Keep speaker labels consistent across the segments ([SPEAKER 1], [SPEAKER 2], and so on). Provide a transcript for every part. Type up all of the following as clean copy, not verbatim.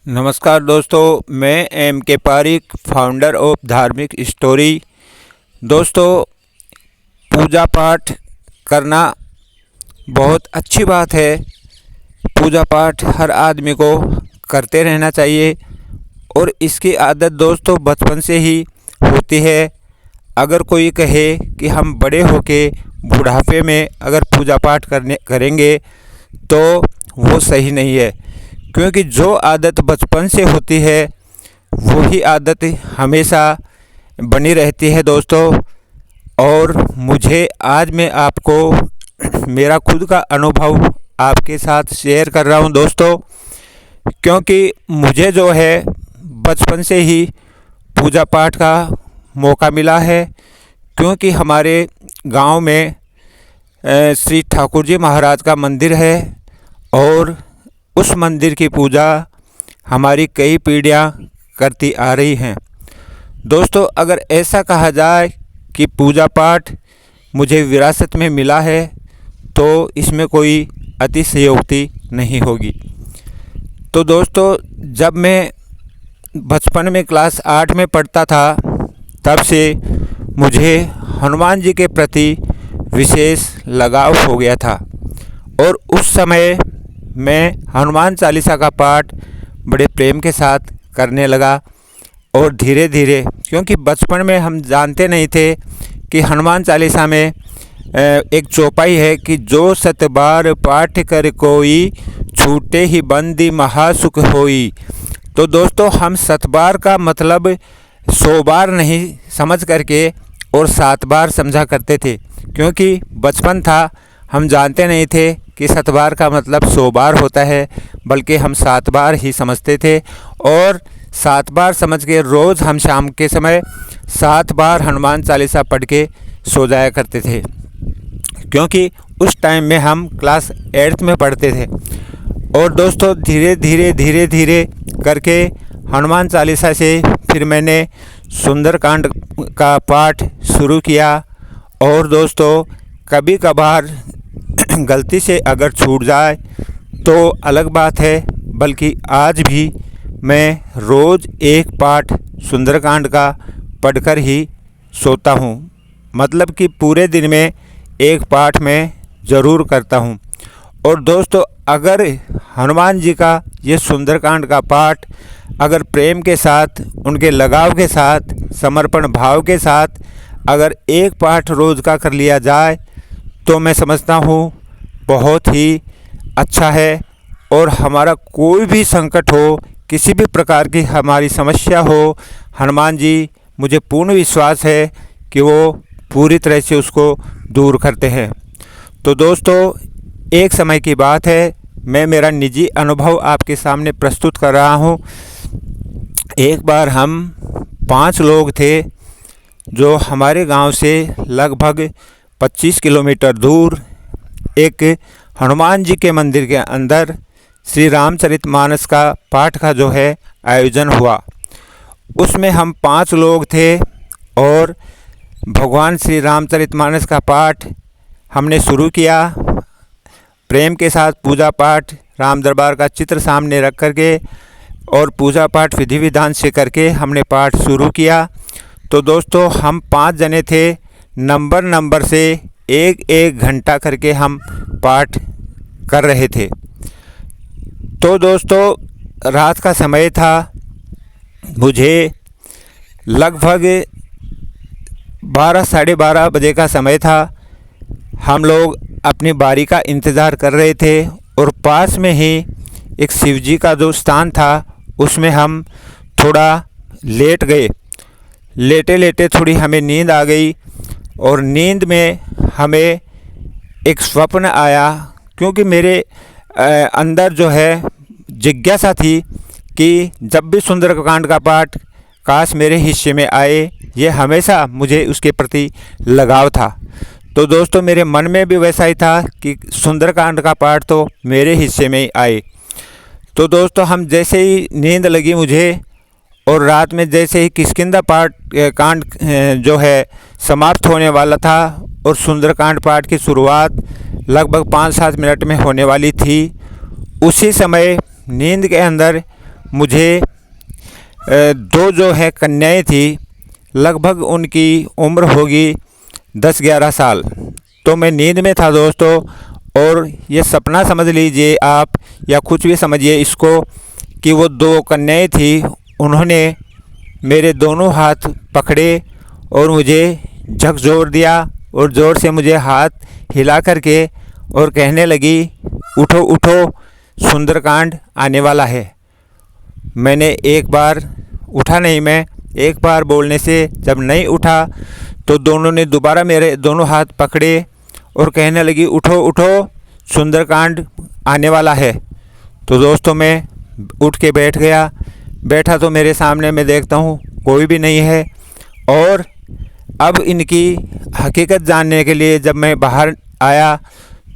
[SPEAKER 1] नमस्कार दोस्तों, मैं एम के पारिक, फाउंडर ऑफ धार्मिक स्टोरी। दोस्तों, पूजा पाठ करना बहुत अच्छी बात है। पूजा पाठ हर आदमी को करते रहना चाहिए और इसकी आदत दोस्तों बचपन से ही होती है। अगर कोई कहे कि हम बड़े होके बुढ़ापे में अगर पूजा पाठ करेंगे तो वो सही नहीं है, क्योंकि जो आदत बचपन से होती है वही आदत हमेशा बनी रहती है दोस्तों। और मुझे आज मैं आपको मेरा खुद का अनुभव आपके साथ शेयर कर रहा हूं दोस्तों, क्योंकि मुझे जो है बचपन से ही पूजा पाठ का मौका मिला है। क्योंकि हमारे गांव में श्री ठाकुर जी महाराज का मंदिर है और उस मंदिर की पूजा हमारी कई पीढ़ियां करती आ रही हैं। दोस्तों, अगर ऐसा कहा जाए कि पूजा पाठ मुझे विरासत में मिला है तो इसमें कोई अतिशयोक्ति नहीं होगी। तो दोस्तों, जब मैं बचपन में क्लास 8 में पढ़ता था तब से मुझे हनुमान जी के प्रति विशेष लगाव हो गया था और उस समय मैं हनुमान चालीसा का पाठ बड़े प्रेम के साथ करने लगा। और धीरे धीरे, क्योंकि बचपन में हम जानते नहीं थे कि हनुमान चालीसा में एक चौपाई है कि जो सत बार पाठ कर कोई, छूटे ही बंदी महासुख होई। तो दोस्तों, हम 7 बार का मतलब 100 बार नहीं समझ करके और 7 बार समझा करते थे, क्योंकि बचपन था, हम जानते नहीं थे कि 7 बार का मतलब 100 बार होता है, बल्कि हम 7 बार ही समझते थे। और 7 बार समझ के रोज़ हम शाम के समय 7 बार हनुमान चालीसा पढ़ के सो जाया करते थे, क्योंकि उस टाइम में हम क्लास 8 में पढ़ते थे। और दोस्तों, धीरे धीरे करके हनुमान चालीसा से फिर मैंने सुंदरकांड का पाठ शुरू किया। और दोस्तों, कभी कभार गलती से अगर छूट जाए तो अलग बात है, बल्कि आज भी मैं रोज़ एक पाठ सुंदरकांड का पढ़कर ही सोता हूँ। मतलब कि पूरे दिन में एक पाठ मैं ज़रूर करता हूँ। और दोस्तों, अगर हनुमान जी का ये सुंदरकांड का पाठ अगर प्रेम के साथ, उनके लगाव के साथ, समर्पण भाव के साथ अगर एक पाठ रोज़ का कर लिया जाए तो मैं समझता हूँ बहुत ही अच्छा है। और हमारा कोई भी संकट हो, किसी भी प्रकार की हमारी समस्या हो, हनुमान जी, मुझे पूर्ण विश्वास है कि वो पूरी तरह से उसको दूर करते हैं। तो दोस्तों, एक समय की बात है, मैं मेरा निजी अनुभव आपके सामने प्रस्तुत कर रहा हूँ। एक बार हम 5 लोग थे जो हमारे गांव से लगभग 25 किलोमीटर दूर एक हनुमान जी के मंदिर के अंदर श्री रामचरितमानस का पाठ का जो है आयोजन हुआ। उसमें हम 5 लोग थे और भगवान श्री रामचरितमानस का पाठ हमने शुरू किया। प्रेम के साथ पूजा पाठ, राम दरबार का चित्र सामने रख करके और पूजा पाठ विधि विधान से करके हमने पाठ शुरू किया। तो दोस्तों, हम 5 जने थे, नंबर से एक घंटा करके हम पाठ कर रहे थे। तो दोस्तों, रात का समय था, मुझे लगभग 12 साढ़े 12 बजे का समय था। हम लोग अपनी बारी का इंतज़ार कर रहे थे और पास में ही एक शिव जी का जो स्थान था उसमें हम थोड़ा लेट गए। लेटे थोड़ी हमें नींद आ गई और नींद में हमें एक स्वप्न आया, क्योंकि मेरे अंदर जो है जिज्ञासा थी कि जब भी सुंदरकांड का पाठ काश मेरे हिस्से में आए, ये हमेशा मुझे उसके प्रति लगाव था। तो दोस्तों, मेरे मन में भी वैसा ही था कि सुंदरकांड का पाठ तो मेरे हिस्से में ही आए। तो दोस्तों, हम जैसे ही नींद लगी मुझे और रात में जैसे ही किष्किंधा कांड जो है समाप्त होने वाला था और सुंदरकांड पाठ की शुरुआत लगभग 5-7 मिनट में होने वाली थी, उसी समय नींद के अंदर मुझे दो जो है कन्याएं थी, लगभग उनकी उम्र होगी 10-11 साल। तो मैं नींद में था दोस्तों, और ये सपना समझ लीजिए आप या कुछ भी समझिए इसको, कि वो दो कन्याएं थी, उन्होंने मेरे दोनों हाथ पकड़े और मुझे झकझोर दिया और ज़ोर से मुझे हाथ हिला करके और कहने लगी, उठो उठो, सुंदरकांड आने वाला है। मैंने एक बार उठा नहीं, मैं एक बार बोलने से जब नहीं उठा तो दोनों ने दोबारा मेरे दोनों हाथ पकड़े और कहने लगी, उठो उठो, सुंदरकांड आने वाला है। तो दोस्तों मैं उठ के बैठ गया। बैठा तो मेरे सामने मैं देखता हूँ कोई भी नहीं है। और अब इनकी हकीकत जानने के लिए जब मैं बाहर आया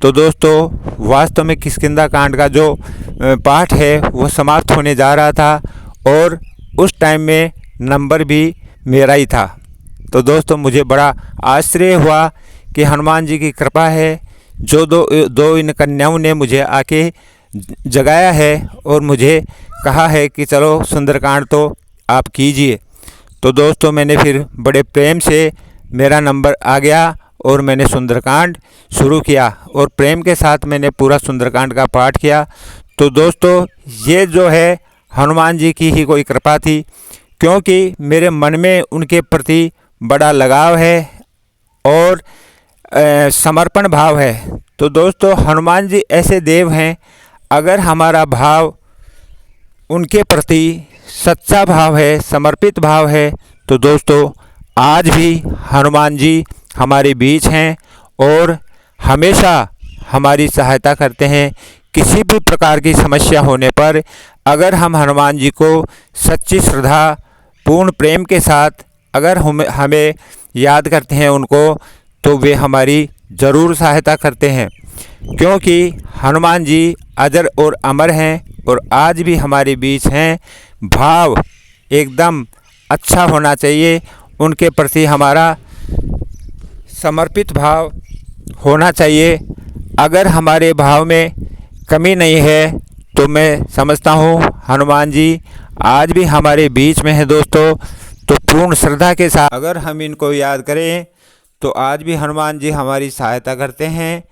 [SPEAKER 1] तो दोस्तों वास्तव में किष्किंधा कांड का जो पाठ है वो समाप्त होने जा रहा था, और उस टाइम में नंबर भी मेरा ही था। तो दोस्तों मुझे बड़ा आश्चर्य हुआ कि हनुमान जी की कृपा है, जो दो इन कन्याओं ने मुझे आके जगाया है और मुझे कहा है कि चलो सुंदरकांड तो आप कीजिए। तो दोस्तों मैंने फिर बड़े प्रेम से, मेरा नंबर आ गया और मैंने सुंदरकांड शुरू किया और प्रेम के साथ मैंने पूरा सुंदरकांड का पाठ किया। तो दोस्तों ये जो है हनुमान जी की ही कोई कृपा थी, क्योंकि मेरे मन में उनके प्रति बड़ा लगाव है और समर्पण भाव है। तो दोस्तों हनुमान जी ऐसे देव हैं, अगर हमारा भाव उनके प्रति सच्चा भाव है, समर्पित भाव है, तो दोस्तों आज भी हनुमान जी हमारे बीच हैं और हमेशा हमारी सहायता करते हैं। किसी भी प्रकार की समस्या होने पर अगर हम हनुमान जी को सच्ची श्रद्धा, पूर्ण प्रेम के साथ अगर हमें याद करते हैं उनको, तो वे हमारी ज़रूर सहायता करते हैं, क्योंकि हनुमान जी अजर और अमर हैं और आज भी हमारे बीच हैं। भाव एकदम अच्छा होना चाहिए, उनके प्रति हमारा समर्पित भाव होना चाहिए। अगर हमारे भाव में कमी नहीं है तो मैं समझता हूँ हनुमान जी आज भी हमारे बीच में है दोस्तों। तो पूर्ण श्रद्धा के साथ अगर हम इनको याद करें तो आज भी हनुमान जी हमारी सहायता करते हैं,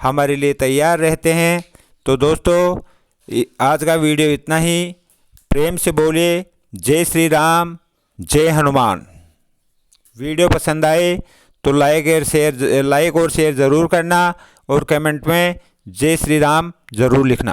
[SPEAKER 1] हमारे लिए तैयार रहते हैं। तो दोस्तों आज का वीडियो इतना ही। प्रेम से बोलिए जय श्री राम, जय हनुमान। वीडियो पसंद आए तो लाइक और शेयर ज़रूर करना और कमेंट में जय श्री राम ज़रूर लिखना।